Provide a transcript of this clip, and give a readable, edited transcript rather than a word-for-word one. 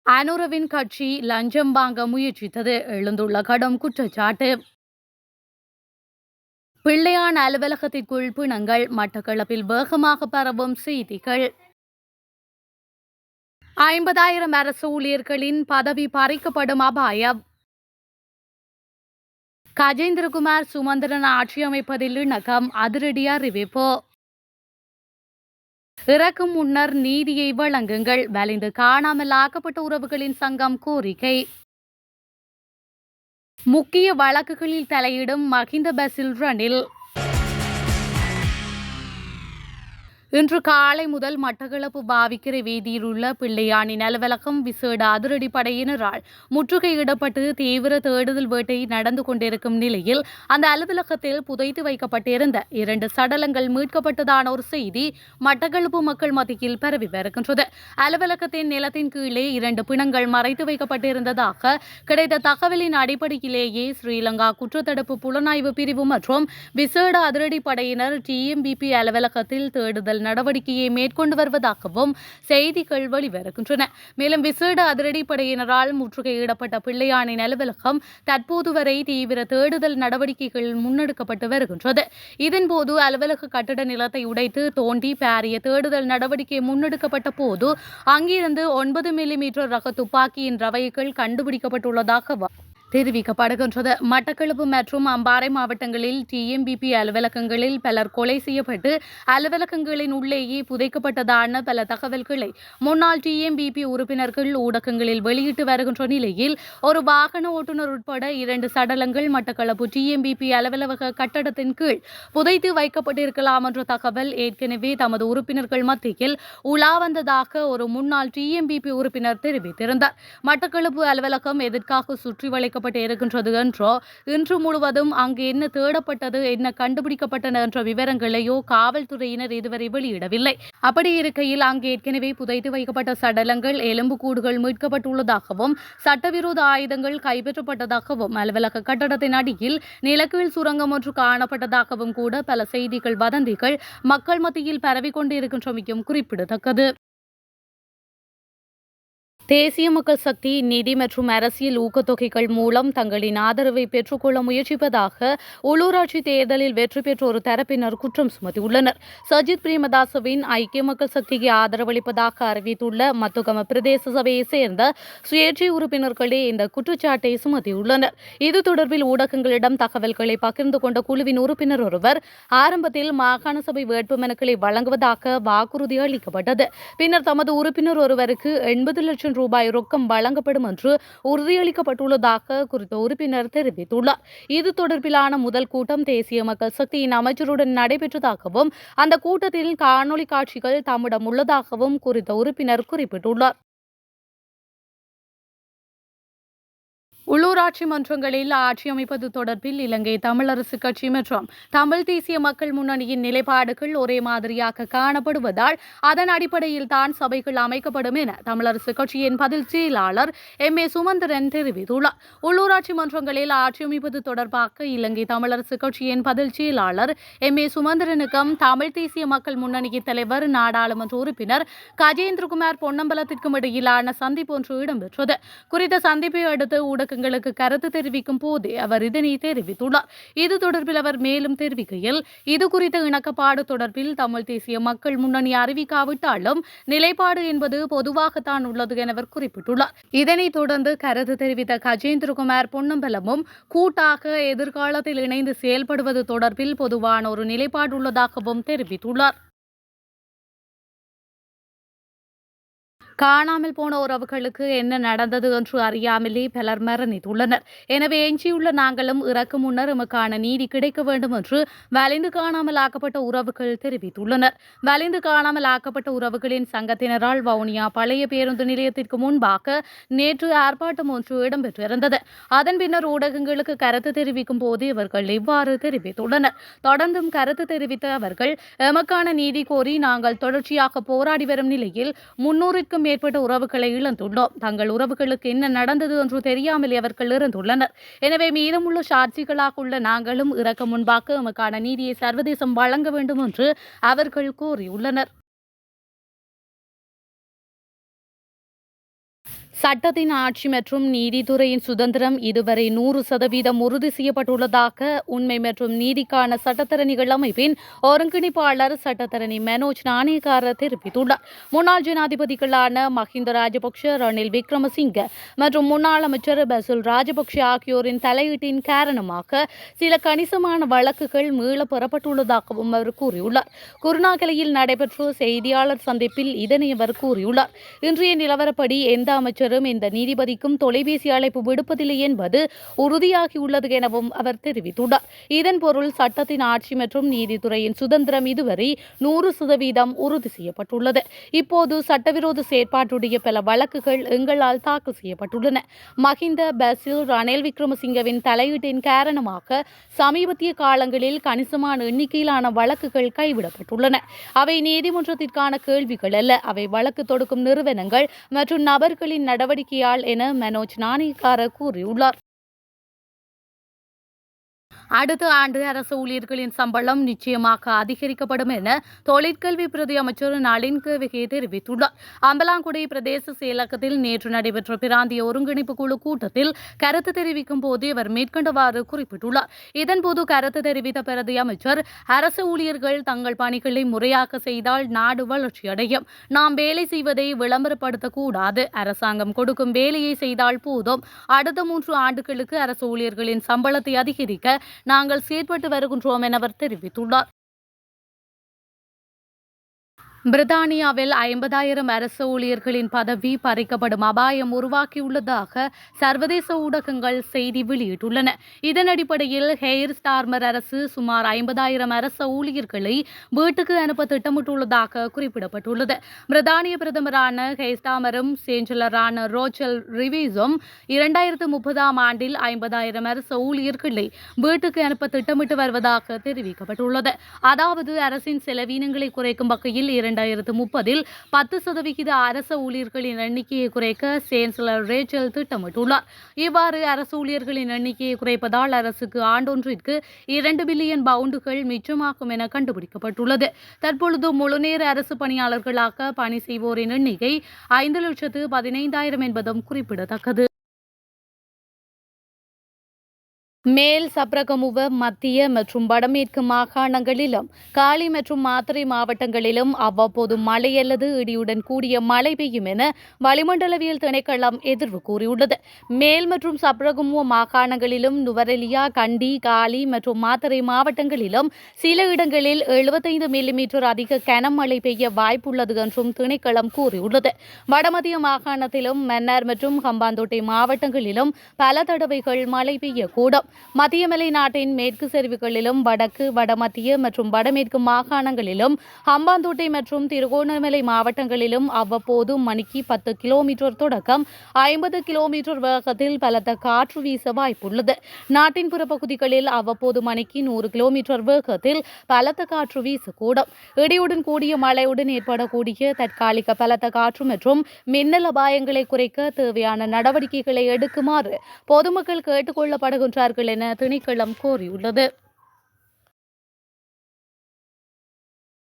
அனுரவின் கட்சி லஞ்சம் வாங்க முயற்சித்தது எழுந்துள்ள கடும் குற்றச்சாட்டு. பிள்ளையான் அலுவலகத்திற்குள் பிணங்கள் மட்டக்களப்பில் வேகமாக பரவும் செய்திகள். 50,000 அரசு ஊழியர்களின் பதவி பறிக்கப்படும் அபாயம். கஜேந்திரகுமார் சுமந்திரன் ஆட்சி அமைப்பதில் இணக்கம் அதிரடி அறிவிப்பு. இறக்கும் முன்னர் நீதியை வழங்குங்கள் வலிந்து காணாமல் ஆக்கப்பட்ட உறவுகளின் சங்கம் கோரிக்கை. முக்கிய வழக்குகளில் தலையிடும் மஹிந்த பசில் ரணில். இன்று காலை முதல் மட்டக்களப்பு பாவிக்கரை வீதியில் உள்ள பிள்ளையானின் அலுவலகம் விசேட அதிரடிப்படையினரால் முற்றுகையிடப்பட்டு தீவிர தேடுதல் வேட்டை நடந்து கொண்டிருக்கும் நிலையில் அந்த அலுவலகத்தில் புதைத்து வைக்கப்பட்டிருந்த 2 சடலங்கள் மீட்கப்பட்டதான ஒரு செய்தி மட்டக்களப்பு மக்கள் மத்தியில் பரவி வருகின்றது. அலுவலகத்தின் நிலத்தின் கீழே 2 பிணங்கள் மறைத்து வைக்கப்பட்டிருந்ததாக கிடைத்த தகவலின் அடிப்படையிலேயே ஸ்ரீலங்கா குற்றத்தடுப்பு புலனாய்வு பிரிவு மற்றும் விசேட அதிரடிப்படையினர் TMBP அலுவலகத்தில் தேடுதல் நடவடிக்கையை மேற்கொண்டு வருவதாகவும் செய்திகள் வெளிவருகின்றன. மேலும் விசேட அதிரடிப்படையினரால் முற்றுகையிடப்பட்ட பிள்ளையானின் அலுவலகம் தற்போது வரை தீவிர தேடுதல் நடவடிக்கைகள் முன்னெடுக்கப்பட்டு வருகின்றது. இதன்போது அலுவலக கட்டட நிலத்தை உடைத்து தோண்டி பாரிய தேடுதல் நடவடிக்கை முன்னெடுக்கப்பட்ட போது அங்கிருந்து 9 மில்லிமீட்டர் ரக துப்பாக்கியின் ரவைகள் கண்டுபிடிக்கப்பட்டுள்ளதாக தெரிவிக்கப்படுகின்றது. மட்டக்களப்பு மற்றும் அம்பாறை மாவட்டங்களில் TMBP அலுவலகங்களில் பலர் கொலை செய்யப்பட்டு அலுவலகங்களின் உள்ளேயே புதைக்கப்பட்டதான பல தகவல்களை முன்னாள் TMBP உறுப்பினர்கள் ஊடகங்களில் வெளியிட்டு வருகின்ற நிலையில் ஒரு வாகன ஓட்டுநர் உட்பட 2 சடலங்கள் மட்டக்களப்பு TMBP அலுவலக கட்டடத்தின் கீழ் புதைத்து வைக்கப்பட்டிருக்கலாம் என்ற தகவல் ஏற்கனவே தமது உறுப்பினர்கள் மத்தியில் உலா வந்ததாக ஒரு முன்னாள் TMBP உறுப்பினர் தெரிவித்திருந்தார். மட்டக்களப்பு அலுவலகம் எதற்காக சுற்றி வளைக்க இருக்கின்றது என்றோ இன்று முழுவதும் அங்கு என்ன தேடப்பட்டது என்ன கண்டுபிடிக்கப்பட்டன என்ற விவரங்களையோ காவல்துறையினர் இதுவரை வெளியிடவில்லை. அப்படி இருக்கையில் அங்கு ஏற்கனவே புதைத்து வைக்கப்பட்ட சடலங்கள் எலும்புக்கூடுகள் மீட்கப்பட்டுள்ளதாகவும் சட்டவிரோத ஆயுதங்கள் கைப்பற்றப்பட்டதாகவும் அலுவலக கட்டடத்தின் அடியில் நிலக்கீழ் சுரங்கம் ஒன்று காணப்பட்டதாகவும் கூட பல செய்திகள் வதந்திகள் மக்கள் மத்தியில் பரவிக்கொண்டிருக்கின்றமையும் குறிப்பிடத்தக்கது. தேசிய மக்கள் சக்தி நிதி மற்றும் அரசியல் ஊக்கத்தொகைகள் மூலம் தங்களின் ஆதரவை பெற்றுக்கொள்ள முயற்சிப்பதாக உள்ளூராட்சி தேர்தலில் வெற்றி பெற்ற ஒரு தரப்பினர் குற்றம் சுமத்தியுள்ளனர். சஜித் பிரேமதாசவின் ஐக்கிய மக்கள் சக்திக்கு ஆதரவளிப்பதாக அறிவித்துள்ள மத்துகம பிரதேச சபையை சேர்ந்த சுயேட்சை உறுப்பினர்களே இந்த குற்றச்சாட்டை சுமத்தியுள்ளனர். இது தொடர்பில் ஊடகங்களிடம் தகவல்களை பகிர்ந்து கொண்ட குழுவின் உறுப்பினர் ஒருவர் ஆரம்பத்தில் மாகாண சபை வேட்புமனுக்களை வழங்குவதாக வாக்குறுதி அளிக்கப்பட்டது. பின்னர் தமது உறுப்பினர் ஒருவருக்கு 80 லட்சம் ரூபாய் ரொக்கம் வழங்கப்படும் என்று உறுதியளிக்கப்பட்டுள்ளதாக குறித்த உறுப்பினர் தெரிவித்துள்ளார். இது தொடர்பிலான முதல் கூட்டம் தேசிய மக்கள் சக்தியின் அமைச்சருடன் நடைபெற்றதாகவும் அந்த கூட்டத்தில் காணொலி காட்சிகள் தம்மிடம் உள்ளதாகவும் குறித்த உறுப்பினர் குறிப்பிட்டுள்ளார். உள்ளூராட்சி மன்றங்களில் ஆட்சி அமைப்பது தொடர்பில் இலங்கை தமிழரசு கட்சி மற்றும் தமிழ் தேசிய மக்கள் முன்னணியின் நிலைப்பாடுகள் ஒரே மாதிரியாக காணப்படுவதால் அதன் அடிப்படையில் தான் சபைகள் அமைக்கப்படும் என தமிழரசு கட்சியின் பதில் செயலாளர் MA சுமந்திரன் தெரிவித்துள்ளார். உள்ளூராட்சி மன்றங்களில் ஆட்சி அமைப்பது தொடர்பாக இலங்கை தமிழரசு கட்சியின் பதில் செயலாளர் MA சுமந்திரனுக்கும் தமிழ் தேசிய மக்கள் முன்னணியின் தலைவர் நாடாளுமன்ற உறுப்பினர் கஜேந்திரகுமார் பொன்னம்பலத்திற்கும் இடையிலான சந்திப்பு ஒன்று இடம்பெற்றது. குறித்த சந்திப்பை அடுத்து ஊடகங்களுக்கு கருத்து தெரிவிக்கும் போதே அவர் இதனை தெரிவித்துள்ளார். இது தொடர்பில் அவர் மேலும் தெரிவிக்கையில் இது குறித்த இணக்கப்பாடு தொடர்பில் தமிழ் தேசிய மக்கள் முன்னணி அறிவிக்காவிட்டாலும் நிலைப்பாடு என்பது பொதுவாகத்தான் உள்ளது என அவர் குறிப்பிட்டுள்ளார். இதனைத் தொடர்ந்து கருத்து தெரிவித்த கஜேந்திரகுமார் பொன்னம்பலமும் கூட்டாக எதிர்காலத்தில் இணைந்து செயல்படுவது தொடர்பில் பொதுவான ஒரு நிலைப்பாடு உள்ளதாகவும் தெரிவித்துள்ளார். காணாமல் போன உறவுகளுக்கு என்ன நடந்தது என்று அறியாமலே பலர் மரணித்துள்ளனர். எனவே எஞ்சியுள்ள நாங்களும் இறக்கும் முன்னர் எமக்கான நீதி கிடைக்க வேண்டும் என்று வலிந்து காணாமல் ஆக்கப்பட்ட உறவுகள் தெரிவித்துள்ளனர். வலிந்து காணாமல் ஆக்கப்பட்ட உறவுகளின் சங்கத்தினரால் வவுனியா பழைய பேருந்து நிலையத்திற்கு முன்பாக நேற்று ஆர்ப்பாட்டம் ஒன்று இடம்பெற்றிருந்தது. அதன் பின்னர் ஊடகங்களுக்கு கருத்து தெரிவிக்கும் போது இவர்கள் இவ்வாறு தெரிவித்துள்ளனர். தொடர்ந்தும் கருத்து தெரிவித்த அவர்கள் எமக்கான நீதி கோரி நாங்கள் தொடர்ச்சியாக போராடி வரும் நிலையில் 300க்கும் மேற்பட்ட உறவுகளை இழந்துள்ளோம். தங்கள் உறவுகளுக்கு என்ன நடந்தது என்று தெரியாமல் அவர்கள் இறந்துள்ளனர். எனவே மீதமுள்ள சாட்சிகளாக உள்ள நாங்களும் இறக்க முன்பாக எமக்கான நீதியை சர்வதேசம் வழங்க வேண்டும் என்று அவர்கள் கோரியுள்ளனர். சட்டத்தின் ஆட்சி மற்றும் நீதித்துறையின் சுதந்திரம் இதுவரை 100% உறுதி செய்யப்பட்டுள்ளதாக உண்மை மற்றும் நீதிக்கான சட்டத்தரணிகள் அமைப்பின் ஒருங்கிணைப்பாளர் சட்டத்தரணி மனோஜ் நாணயக்கார தெரிவித்துள்ளார். முன்னாள் ஜனாதிபதிகளான மஹிந்த ராஜபக்ஷ, ரணில் விக்ரமசிங்க மற்றும் முன்னாள் அமைச்சர் பசில் ராஜபக்ஷ ஆகியோரின் தலையீட்டின் காரணமாக சில கணிசமான வழக்குகள் மீள பெறப்பட்டுள்ளதாகவும் அவர் கூறியுள்ளார். குருநாகலையில் நடைபெற்ற செய்தியாளர் சந்திப்பில் இதனை அவர் கூறியுள்ளார். இன்றைய நிலவரப்படி எந்த அமைச்சரும் இந்த நீதிபதிக்கும் தொலைபேசி அழைப்பு விடுப்பதில்லை என்பது உறுதியாகியுள்ளது எனவும் அவர் தெரிவித்துள்ளார். இதன் பொருள் சட்டத்தின் ஆட்சி மற்றும் நீதித்துறையின் சுதந்திரம் இதுவரை 100% உறுதி செய்யப்பட்டுள்ளது. இப்போது சட்டவிரோத செயற்பாட்டுடைய பல வழக்குகள் எங்களால் தாக்கல் செய்யப்பட்டுள்ளன. மஹிந்த, பசில், ரணில் விக்ரமசிங்கவின் தலையீட்டின் காரணமாக சமீபத்திய காலங்களில் கணிசமான எண்ணிக்கையிலான வழக்குகள் கைவிடப்பட்டுள்ளன. அவை நீதிமன்றத்திற்கான கேள்விகள் அல்ல, அவை வழக்கு தொடுக்கும் நிறுவனங்கள் மற்றும் நபர்களின் நடவடிக்கையால் என மனோஜ் நாணயக்கார கூறியுள்ளார். அடுத்த ஆண்டு அரசு ஊழியர்களின் சம்பளம் நிச்சயமாக அதிகரிக்கப்படும் என தொழிற்கல்வி பிரதி அமைச்சர் நளின் கேவிகே தெரிவித்துள்ளார். அம்பலாங்குடி பிரதேச செயலகத்தில் நேற்று நடைபெற்ற பிராந்திய ஒருங்கிணைப்பு குழு கூட்டத்தில் கருத்து தெரிவிக்கும் போது இவர் மேற்கண்டவாறு குறிப்பிட்டுள்ளார். இதன்போது கருத்து தெரிவித்த பிரதி அமைச்சர், அரசு ஊழியர்கள் தங்கள் பணிகளை முறையாக செய்தால் நாடு வளர்ச்சியடையும். நாம் வேலை செய்வதை விளம்பரப்படுத்தக்கூடாது. அரசாங்கம் கொடுக்கும் வேலையை செய்தால் போதும். அடுத்த 3 ஆண்டுகளுக்கு அரசு ஊழியர்களின் சம்பளத்தை அதிகரிக்க நாங்கள் செயற்பட்டு வருகின்றோம் என அவர் தெரிவித்துள்ளார். பிரித்தானியாவில் 50,000 அரசு ஊழியர்களின் பதவி பறிக்கப்படும் அபாயம் உருவாக்கியுள்ளதாக சர்வதேச ஊடகங்கள் செய்தி வெளியிட்டுள்ளன. இதன் அடிப்படையில் ஹெய்ர் ஸ்டார்மர் அரசு சுமார் 50,000 அரசு ஊழியர்களை வீட்டுக்கு அனுப்ப திட்டமிட்டுள்ளதாக குறிப்பிடப்பட்டுள்ளது. பிரித்தானிய பிரதமரான ஹெய்ர் ஸ்டார்மரும் சேஞ்சலரான ரோச்சல் ரிவீஸும் 2030ஆம் ஆண்டில் 50,000 அரசு ஊழியர்களை வீட்டுக்கு அனுப்ப திட்டமிட்டு வருவதாக தெரிவிக்கப்பட்டுள்ளது. அதாவது அரசின் செலவீனங்களை குறைக்கும் வகையில் 2030இல் 10% அரச ஊழியர்களின் எண்ணிக்கையை குறைக்க சேன்சலர் ரேச்சல் திட்டமிட்டுள்ளார். இவ்வாறு அரசு ஊழியர்களின் எண்ணிக்கையை குறைப்பதால் அரசுக்கு ஆண்டொன்றிற்கு 2 பில்லியன் பவுண்டுகள் மிச்சமாகும் என கண்டுபிடிக்கப்பட்டுள்ளது. தற்பொழுது முழுநேர அரசு பணியாளர்களாக பணி செய்வோரின் எண்ணிக்கை 5,15,000 என்பதும் குறிப்பிடத்தக்கது. மேல் சப்ரகமுவ, மத்திய மற்றும் வடமேற்கு மாகாணங்களிலும் காலி மற்றும் மாத்தறை மாவட்டங்களிலும் அவ்வப்போது மழை அல்லது இடியுடன் கூடிய மழை பெய்யும் என வளிமண்டலவியல் திணைக்களம் எதிர்வு கூறியுள்ளது. மேல் மற்றும் சப்ரகமுவ மாகாணங்களிலும் நுவரெலியா, கண்டி, காலி மற்றும் மாத்தறை மாவட்டங்களிலும் சில இடங்களில் 75 மில்லிமீட்டர் அதிக கனமழை பெய்ய வாய்ப்புள்ளது என்றும் திணைக்களம் கூறியுள்ளது. வடமத்திய மாகாணத்திலும் மன்னார் மற்றும் ஹம்பாந்தோட்டை மாவட்டங்களிலும் பல தடவைகள் மழை பெய்யக்கூடும். மத்திய மலை நாட்டின் மேற்கு சரிவுகளிலும் வடக்கு, வடமத்திய மற்றும் வடமேற்கு மாகாணங்களிலும் ஹம்பாந்தோட்டை மற்றும் திருகோணமலை மாவட்டங்களிலும் அவ்வப்போது மணிக்கு 10 கிலோமீட்டர் தொடக்கம் 50 கிலோமீட்டர் வேகத்தில் பலத்த காற்று வீச வாய்ப்புள்ளது. நாட்டின் புறப்பகுதிகளில் அவ்வப்போது மணிக்கு 100 கிலோமீட்டர் வேகத்தில் பலத்த காற்று வீசக்கூடும். இடியுடன் கூடிய மழையுடன் ஏற்படக்கூடிய தற்காலிக பலத்த காற்று மற்றும் மின்னல் அபாயங்களை குறைக்க தேவையான நடவடிக்கைகளை எடுக்குமாறு பொதுமக்கள் கேட்டுக் கொள்ளப்படுகின்றார்கள் என திணைக்களம் கோரியுள்ளது.